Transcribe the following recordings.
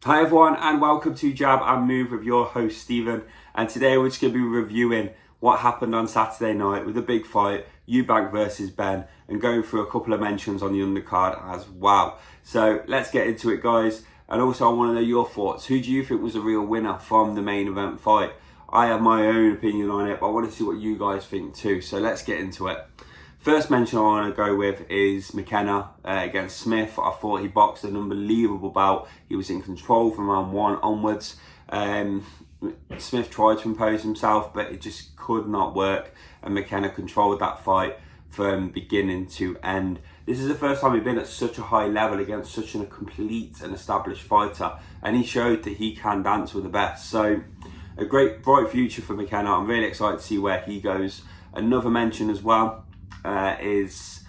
Hi everyone and welcome to Jab and Move with your host Stephen, and today we're just going to be reviewing what happened on Saturday night with the big fight, Eubank versus Benn, and going through a couple of mentions on the undercard as well. So let's get into it, guys, and also I want to know your thoughts. Who do you think was the real winner from the main event fight? I have my own opinion on it, but I want to see what you guys think too, so let's get into it. First mention I want to go with is McKenna against Smith. I thought he boxed an unbelievable bout. He was in control from round one onwards. Smith tried to impose himself, but it just could not work. And McKenna controlled that fight from beginning to end. This is the first time he's been at such a high level against such a complete and established fighter. And he showed that he can dance with the best. So a great, bright future for McKenna. I'm really excited to see where he goes. Another mention as well is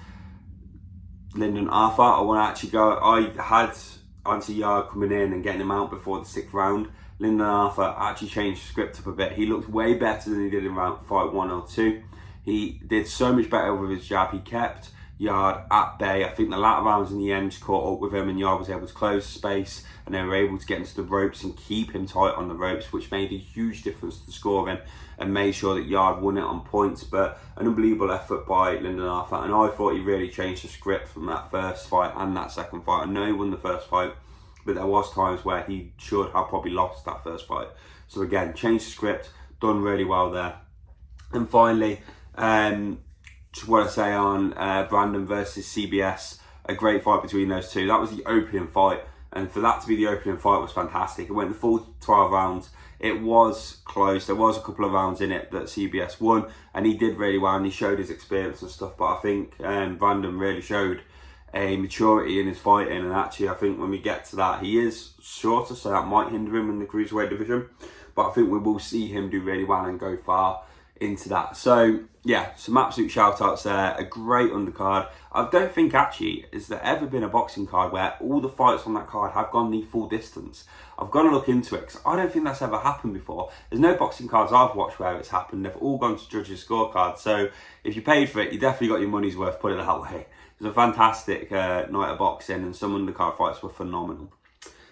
Lyndon Arthur. I want to actually go. I had anti-Yard coming in and getting him out before the 6th round. Lyndon Arthur actually changed the script up a bit. He looked way better than he did in round fight 1 or 2. He did so much better with his jab. He kept Yard at bay. I think the latter rounds in the end just caught up with him, and Yard was able to close the space, and they were able to get into the ropes and keep him tight on the ropes, which made a huge difference to the scoring and made sure that Yard won it on points. But an unbelievable effort by Lyndon Arthur, and I thought he really changed the script from that first fight and that second fight. I know he won the first fight, but there was times where he should have probably lost that first fight. So again, changed the script, done really well there. And finally, just want to say on Brandon versus CBS, a great fight between those two. That was the opening fight, and for that to be the opening fight was fantastic. It went the full 12 rounds. It was close. There was a couple of rounds in it that CBS won, and he did really well, and he showed his experience and stuff. But I think Brandon really showed a maturity in his fighting, and actually I think when we get to that, he is shorter, so that might hinder him in the cruiserweight division. But I think we will see him do really well and go far into that. So yeah, some absolute shout outs there. A great undercard. I don't think actually has there ever been a boxing card where all the fights on that card have gone the full distance. I've got to look into it because I don't think that's ever happened before. There's no boxing cards I've watched where it's happened. They've all gone to judges' scorecards. So if you paid for it, you definitely got your money's worth, put it that way. It was a fantastic night of boxing, and some undercard fights were phenomenal.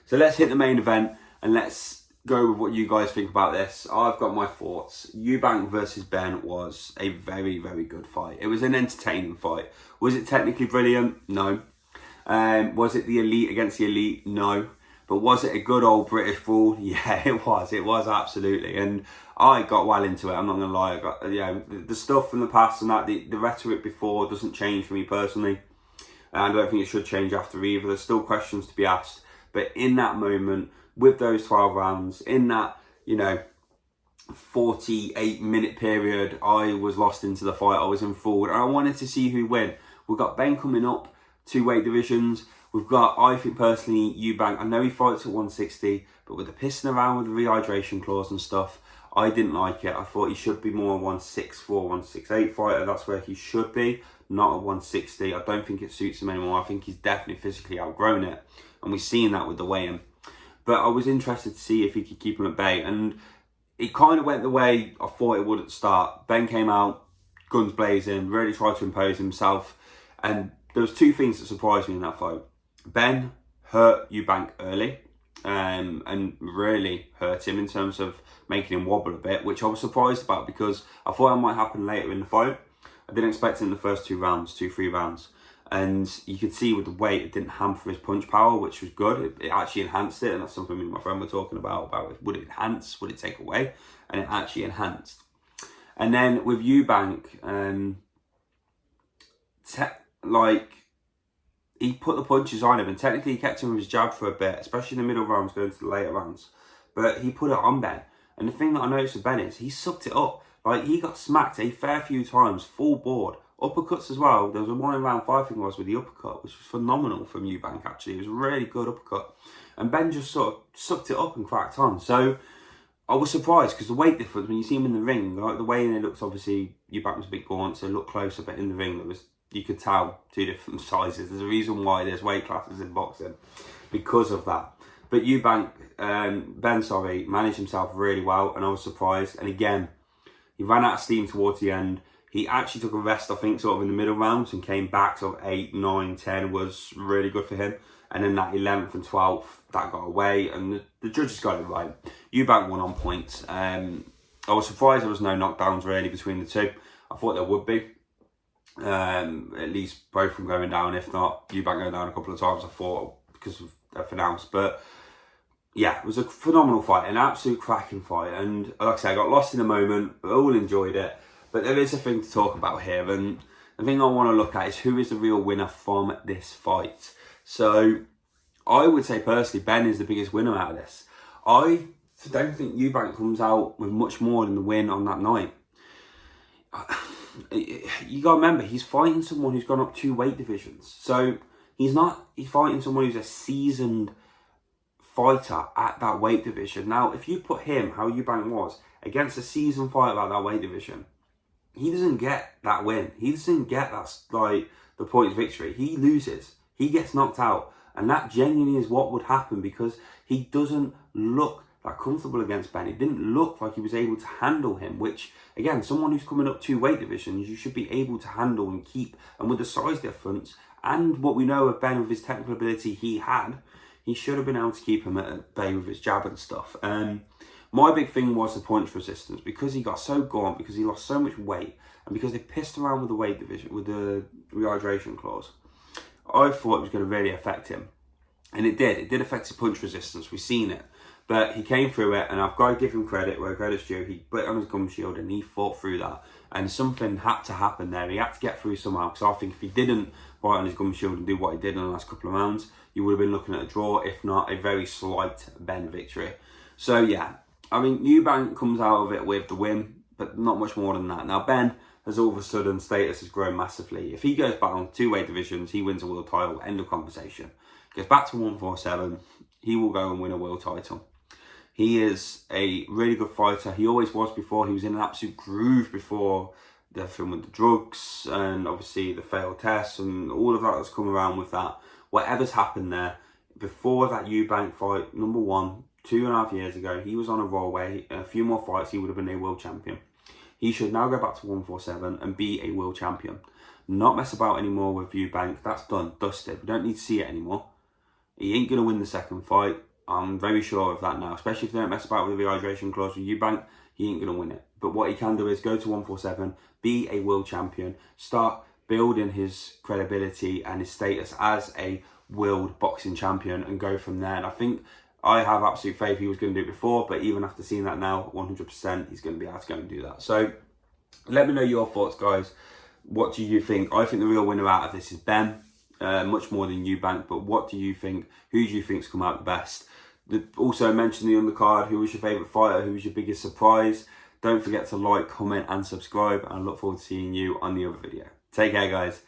So let's hit the main event and let's go with what you guys think about this. I've got my thoughts. Eubank versus Benn was a very, very good fight. It was an entertaining fight. Was it technically brilliant? No. Was it the elite against the elite? No. But was it a good old British brawl? Yeah, it was. It was absolutely. And I got well into it. I'm not going to lie. I got, the stuff from the past and that, the rhetoric before doesn't change for me personally. And I don't think it should change after either. There's still questions to be asked. But in that moment, with those 12 rounds, in that, 48-minute period, I was lost into the fight. I was in forward, and I wanted to see who win. We've got Benn coming up 2 weight divisions. We've got, I think personally, Eubank. I know he fights at 160, but with the pissing around with the rehydration clause and stuff, I didn't like it. I thought he should be more a 164, 168 fighter. That's where he should be, not a 160. I don't think it suits him anymore. I think he's definitely physically outgrown it, and we've seen that with the weigh-in. But I was interested to see if he could keep him at bay. And it kind of went the way I thought it would at the start. Benn came out, guns blazing, really tried to impose himself. And there was 2 things that surprised me in that fight. Benn hurt Eubank early and really hurt him in terms of making him wobble a bit, which I was surprised about because I thought it might happen later in the fight. I didn't expect it in the first 3 rounds. And you could see with the weight, it didn't hamper his punch power, which was good. It actually enhanced it, and that's something me and my friend were talking about would it enhance, would it take away? And it actually enhanced. And then with Eubank, he put the punches on him, and technically he kept him with his jab for a bit, especially in the middle rounds going to the later rounds. But he put it on Benn. And the thing that I noticed with Benn is he sucked it up. Like, he got smacked a fair few times, full board. Uppercuts as well. There was a one in round 5, I think it was, with the uppercut, which was phenomenal from Eubank, actually. It was a really good uppercut. And Benn just sort of sucked it up and cracked on. So I was surprised because the weight difference, when you see him in the ring, like the way in it looks, obviously, Eubank was a bit gaunt, so it looked closer, but in the ring, you could tell 2 different sizes. There's a reason why there's weight classes in boxing because of that. But Eubank, Benn, managed himself really well, and I was surprised. And again, he ran out of steam towards the end. He actually took a rest, I think, sort of in the middle rounds and came back sort of 8, 9, 10 was really good for him. and then that 11th and 12th, that got away, and the judges got it right. Eubank won on points. I was surprised there was no knockdowns really between the two. I thought there would be. At least both from going down, if not Eubank going down a couple of times, I thought, because of everything else. But yeah, it was a phenomenal fight, an absolute cracking fight. And like I said, I got lost in the moment, but all enjoyed it. But there is a thing to talk about here, and the thing I want to look at is who is the real winner from this fight. So I would say personally, Benn is the biggest winner out of this. I don't think Eubank comes out with much more than the win on that night. You gotta remember, he's fighting someone who's gone up 2 weight divisions. So he's fighting someone who's a seasoned fighter at that weight division. Now, if you put him, how Eubank was, against a seasoned fighter at that weight division, he doesn't get that win. He doesn't get that, like, the points victory. He loses. He gets knocked out. And that genuinely is what would happen, because he doesn't look that comfortable against Benn. It didn't look like he was able to handle him, which, again, someone who's coming up 2 weight divisions, you should be able to handle and keep. And with the size difference and what we know of Benn with his technical ability he should have been able to keep him at bay with his jab and stuff. My big thing was the punch resistance, because he got so gaunt, because he lost so much weight, and because they pissed around with the weight division, with the rehydration clause. I thought it was going to really affect him. And it did. It did affect his punch resistance. We've seen it. But he came through it, and I've got to give him credit where credit's due. He put it on his gum shield and he fought through that. And something had to happen there. He had to get through somehow, because I think if he didn't fight on his gum shield and do what he did in the last couple of rounds, you would have been looking at a draw, if not a very slight Benn victory. So yeah, I mean, Eubank comes out of it with the win, but not much more than that. Now, Benn has all of a sudden, status has grown massively. If he goes back on 2 weight divisions, he wins a world title, end of conversation. Goes back to 147, he will go and win a world title. He is a really good fighter. He always was before. He was in an absolute groove before the film with the drugs, and obviously the failed tests and all of that that's come around with that. Whatever's happened there, before that Eubank fight, number 1, 2.5 years ago, he was on a roll where a few more fights, he would have been a world champion. He should now go back to 147 and be a world champion. Not mess about anymore with Eubank. That's done, dusted. We don't need to see it anymore. He ain't going to win the second fight. I'm very sure of that now. Especially if they don't mess about with the rehydration clause with Eubank, he ain't going to win it. But what he can do is go to 147, be a world champion, start building his credibility and his status as a world boxing champion, and go from there. And I think I have absolute faith he was going to do it before, but even after seeing that now, 100%, he's going to be able to go and do that. So let me know your thoughts, guys. What do you think? I think the real winner out of this is Benn, much more than Eubank. But what do you think? Who do you think's come out the best? Also mention the undercard. Who was your favourite fighter? Who was your biggest surprise? Don't forget to like, comment and subscribe. And I look forward to seeing you on the other video. Take care, guys.